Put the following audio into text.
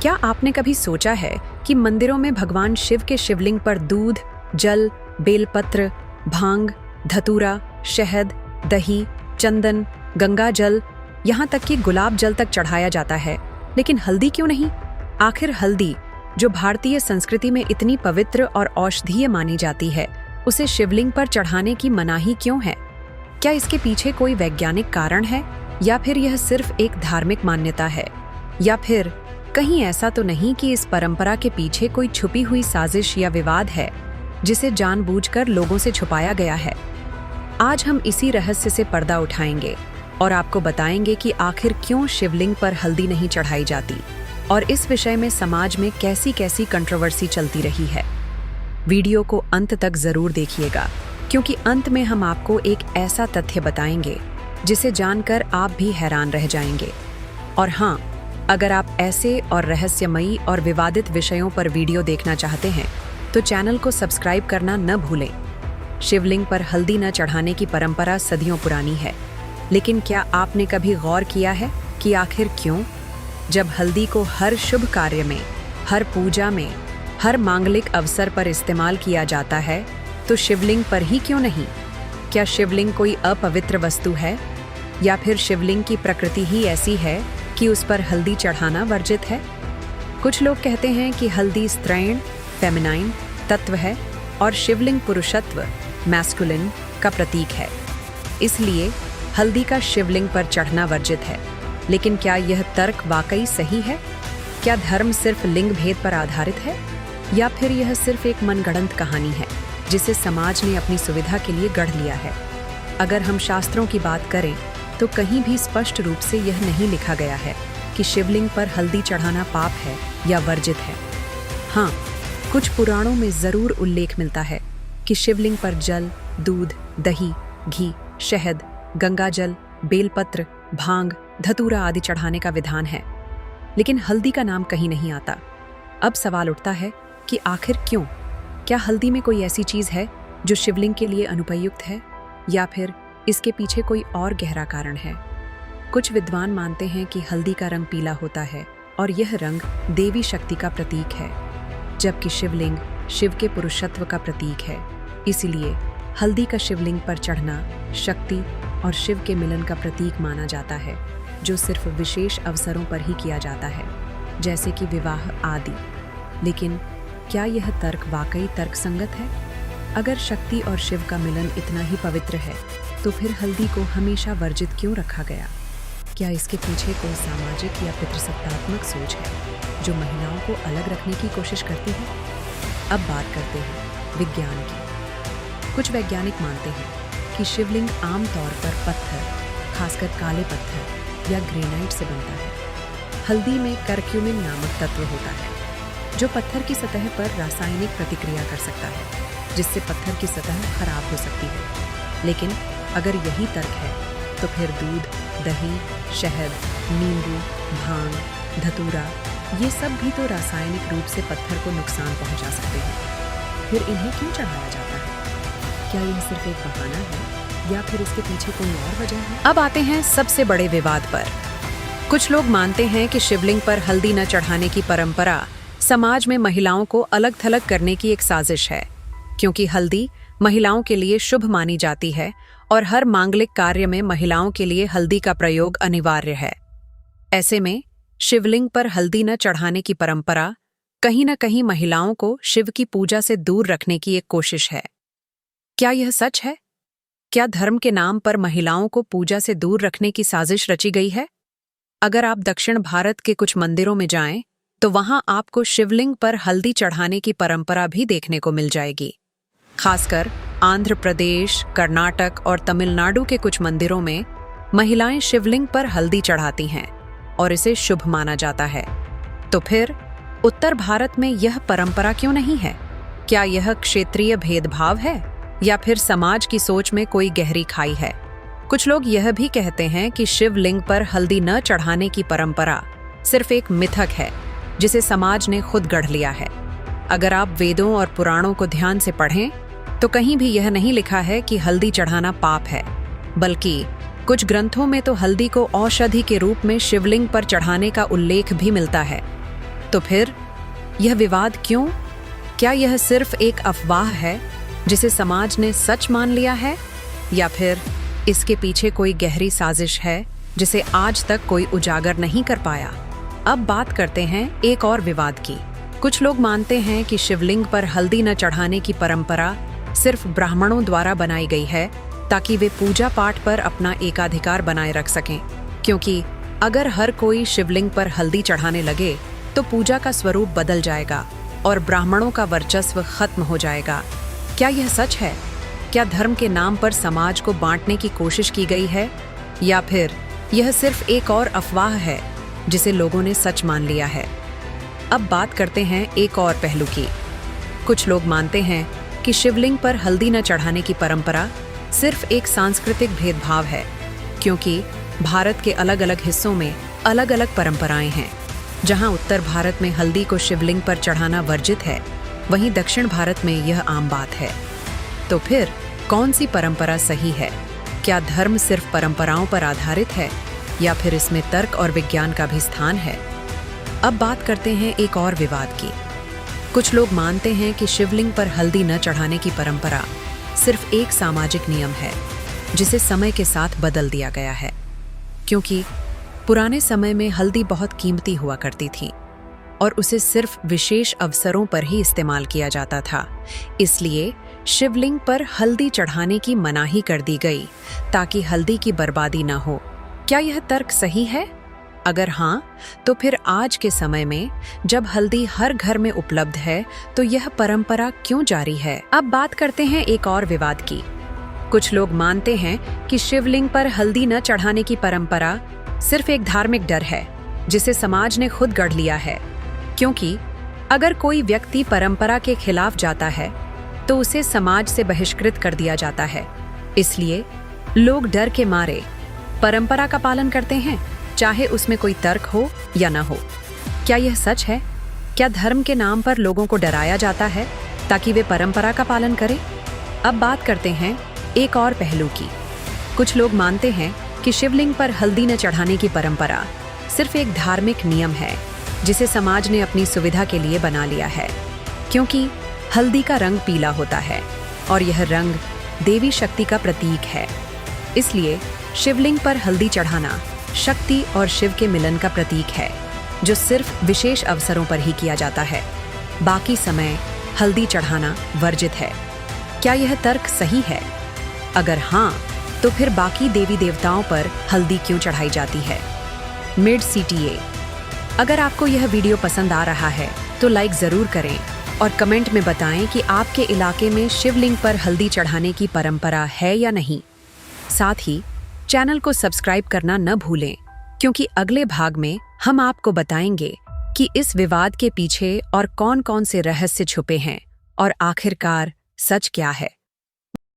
क्या आपने कभी सोचा है कि मंदिरों में भगवान शिव के शिवलिंग पर दूध, जल, बेलपत्र, भांग, धतूरा, शहद, दही, चंदन, गंगा जल, यहाँ तक कि गुलाब जल तक चढ़ाया जाता है, लेकिन हल्दी क्यों नहीं? आखिर हल्दी, जो भारतीय संस्कृति में इतनी पवित्र और औषधीय मानी जाती है, उसे शिवलिंग पर चढ़ाने की मनाही क्यों है? क्या इसके पीछे कोई वैज्ञानिक कारण है, या फिर यह सिर्फ एक धार्मिक मान्यता है? या फिर कहीं ऐसा तो नहीं कि इस परंपरा के पीछे कोई छुपी हुई साजिश या विवाद है, जिसे जानबूझकर लोगों से छुपाया गया है? आज हम इसी रहस्य से पर्दा उठाएंगे और आपको बताएंगे कि आखिर क्यों शिवलिंग पर हल्दी नहीं चढ़ाई जाती और इस विषय में समाज में कैसी कैसी कंट्रोवर्सी चलती रही है। वीडियो को अंत तक जरूर देखिएगा, क्योंकि अंत में हम आपको एक ऐसा तथ्य बताएंगे जिसे जानकर आप भी हैरान रह जाएंगे। और हाँ, अगर आप ऐसे और रहस्यमयी और विवादित विषयों पर वीडियो देखना चाहते हैं तो चैनल को सब्सक्राइब करना न भूलें। शिवलिंग पर हल्दी न चढ़ाने की परंपरा सदियों पुरानी है, लेकिन क्या आपने कभी गौर किया है कि आखिर क्यों? जब हल्दी को हर शुभ कार्य में, हर पूजा में, हर मांगलिक अवसर पर इस्तेमाल किया जाता है, तो शिवलिंग पर ही क्यों नहीं? क्या शिवलिंग कोई अपवित्र वस्तु है, या फिर शिवलिंग की प्रकृति ही ऐसी है कि उस पर हल्दी चढ़ाना वर्जित है? कुछ लोग कहते हैं कि हल्दी स्त्रैण, फेमिनाइन तत्व है और शिवलिंग पुरुषत्व, मैस्कुलिन का प्रतीक है, इसलिए हल्दी का शिवलिंग पर चढ़ना वर्जित है। लेकिन क्या यह तर्क वाकई सही है? क्या धर्म सिर्फ लिंग भेद पर आधारित है, या फिर यह सिर्फ एक मनगढ़ंत कहानी है जिसे समाज ने अपनी सुविधा के लिए गढ़ लिया है? अगर हम शास्त्रों की बात करें तो कहीं भी स्पष्ट रूप से यह नहीं लिखा गया है कि शिवलिंग पर हल्दी चढ़ाना पाप है या वर्जित है। हाँ, कुछ पुराणों में जरूर उल्लेख मिलता है कि शिवलिंग पर जल, दूध, दही, घी, शहद, गंगाजल, बेलपत्र, भांग, धतूरा आदि चढ़ाने का विधान है, लेकिन हल्दी का नाम कहीं नहीं आता। अब सवाल उठता है कि आखिर क्यों? क्या हल्दी में कोई ऐसी चीज है जो शिवलिंग के लिए अनुपयुक्त है, या फिर इसके पीछे कोई और गहरा कारण है? कुछ विद्वान मानते हैं कि हल्दी का रंग पीला होता है और यह रंग देवी शक्ति का प्रतीक है, जबकि शिवलिंग शिव के पुरुषत्व का प्रतीक है। इसीलिए हल्दी का शिवलिंग पर चढ़ना शक्ति और शिव के मिलन का प्रतीक माना जाता है, जो सिर्फ विशेष अवसरों पर ही किया जाता है, जैसे कि विवाह आदि। लेकिन क्या यह तर्क वाकई तर्कसंगत है? अगर शक्ति और शिव का मिलन इतना ही पवित्र है, तो फिर हल्दी को हमेशा वर्जित क्यों रखा गया? क्या इसके पीछे कोई सामाजिक या पितृसत्तात्मक सोच है जो महिलाओं को अलग रखने की कोशिश करती है? अब बात करते हैं विज्ञान की। कुछ वैज्ञानिक मानते हैं कि शिवलिंग आमतौर पर पत्थर, खासकर काले पत्थर या ग्रेनाइट से बनता है। हल्दी में करक्यूमिन नामक तत्व होता है, जो पत्थर की सतह पर रासायनिक प्रतिक्रिया कर सकता है, जिससे पत्थर की सतह खराब हो सकती है। लेकिन अगर यही तर्क है, तो फिर दूध, दही, शहद, नींबू, भांग, धतूरा, ये सब भी तो रासायनिक रूप से पत्थर को नुकसान पहुंचा सकते हैं। फिर इन्हें क्यों चढ़ाया जाता है? क्या यह सिर्फ एक बहाना है, या फिर इसके पीछे कोई और वजह है? अब आते हैं सबसे बड़े विवाद पर। कुछ लोग मानते हैं कि शिवलिंग पर हल्दी न चढ़ाने की परंपरा समाज में महिलाओं को अलग थलग करने की एक साजिश है, क्योंकि हल्दी महिलाओं के लिए शुभ मानी जाती है और हर मांगलिक कार्य में महिलाओं के लिए हल्दी का प्रयोग अनिवार्य है। ऐसे में शिवलिंग पर हल्दी न चढ़ाने की परंपरा कहीं न कहीं महिलाओं को शिव की पूजा से दूर रखने की एक कोशिश है। क्या यह सच है? क्या धर्म के नाम पर महिलाओं को पूजा से दूर रखने की साजिश रची गई है? अगर आप दक्षिण भारत के कुछ मंदिरों में जाएं, तो वहां आपको शिवलिंग पर हल्दी चढ़ाने की परंपरा भी देखने को मिल जाएगी। खासकर आंध्र प्रदेश, कर्नाटक और तमिलनाडु के कुछ मंदिरों में महिलाएं शिवलिंग पर हल्दी चढ़ाती हैं और इसे शुभ माना जाता है। तो फिर उत्तर भारत में यह परंपरा क्यों नहीं है? क्या यह क्षेत्रीय भेदभाव है, या फिर समाज की सोच में कोई गहरी खाई है? कुछ लोग यह भी कहते हैं कि शिवलिंग पर हल्दी न चढ़ाने की परंपरा सिर्फ एक मिथक है जिसे समाज ने खुद गढ़ लिया है। अगर आप वेदों और पुराणों को ध्यान से पढ़ें तो कहीं भी यह नहीं लिखा है कि हल्दी चढ़ाना पाप है, बल्कि कुछ ग्रंथों में तो हल्दी को औषधि के रूप में शिवलिंग पर चढ़ाने का उल्लेख भी मिलता है। तो फिर यह विवाद क्यों? क्या यह सिर्फ एक अफवाह है जिसे समाज ने सच मान लिया है, या फिर इसके पीछे कोई गहरी साजिश है जिसे आज तक कोई उजागर नहीं कर पाया? अब बात करते हैं एक और विवाद की। कुछ लोग मानते हैं कि शिवलिंग पर हल्दी न चढ़ाने की परंपरा सिर्फ ब्राह्मणों द्वारा बनाई गई है ताकि वे पूजा पाठ पर अपना एकाधिकार बनाए रख सकें, क्योंकि अगर हर कोई शिवलिंग पर हल्दी चढ़ाने लगे तो पूजा का स्वरूप बदल जाएगा और ब्राह्मणों का वर्चस्व खत्म हो जाएगा। क्या यह सच है? क्या धर्म के नाम पर समाज को बांटने की कोशिश की गई है, या फिर यह सिर्फ एक और अफवाह है जिसे लोगों ने सच मान लिया है? अब बात करते हैं एक और पहलू की। कुछ लोग मानते हैं कि शिवलिंग पर हल्दी न चढ़ाने की परंपरा सिर्फ एक सांस्कृतिक भेदभाव है, क्योंकि भारत के अलग अलग हिस्सों में अलग अलग परंपराएं हैं। जहां उत्तर भारत में हल्दी को शिवलिंग पर चढ़ाना वर्जित है, वहीं दक्षिण भारत में यह आम बात है। तो फिर कौन सी परंपरा सही है? क्या धर्म सिर्फ परंपराओं पर आधारित है, या फिर इसमें तर्क और विज्ञान का भी स्थान है? अब बात करते हैं एक और विवाद की। कुछ लोग मानते हैं कि शिवलिंग पर हल्दी न चढ़ाने की परंपरा सिर्फ एक सामाजिक नियम है जिसे समय के साथ बदल दिया गया है, क्योंकि पुराने समय में हल्दी बहुत कीमती हुआ करती थी और उसे सिर्फ विशेष अवसरों पर ही इस्तेमाल किया जाता था। इसलिए शिवलिंग पर हल्दी चढ़ाने की मनाही कर दी गई ताकि हल्दी की बर्बादी न हो। क्या यह तर्क सही है? अगर हाँ, तो फिर आज के समय में जब हल्दी हर घर में उपलब्ध है तो यह परंपरा क्यों जारी है? अब बात करते हैं एक और विवाद की। कुछ लोग मानते हैं कि शिवलिंग पर हल्दी न चढ़ाने की परंपरा सिर्फ एक धार्मिक डर है जिसे समाज ने खुद गढ़ लिया है, क्योंकि अगर कोई व्यक्ति परंपरा के खिलाफ जाता है तो उसे समाज से बहिष्कृत कर दिया जाता है। इसलिए लोग डर के मारे परंपरा का पालन करते हैं, चाहे उसमें कोई तर्क हो या न हो। क्या यह सच है? क्या धर्म के नाम पर लोगों को डराया जाता है ताकि वे परंपरा का पालन करें? अब बात करते हैं एक और पहलू की। कुछ लोग मानते हैं कि शिवलिंग पर हल्दी न चढ़ाने की परंपरा सिर्फ एक धार्मिक नियम है जिसे समाज ने अपनी सुविधा के लिए बना लिया है, क्योंकि हल्दी का रंग पीला होता है और यह रंग देवी शक्ति का प्रतीक है। इसलिए शिवलिंग पर हल्दी चढ़ाना शक्ति और शिव के मिलन का प्रतीक है, जो सिर्फ विशेष अवसरों पर ही किया जाता है। बाकी समय हल्दी चढ़ाना वर्जित है। क्या यह तर्क सही है? अगर हाँ, तो फिर बाकी देवी देवताओं पर हल्दी क्यों चढ़ाई जाती है? Mid CTA। अगर आपको यह वीडियो पसंद आ रहा है तो लाइक जरूर करें और कमेंट में बताएं कि आपके इलाके में शिवलिंग पर हल्दी चढ़ाने की परंपरा है या नहीं। साथ ही चैनल को सब्सक्राइब करना न भूलें, क्योंकि अगले भाग में हम आपको बताएंगे कि इस विवाद के पीछे और कौन-कौन से रहस्य छुपे हैं और आखिरकार सच क्या है।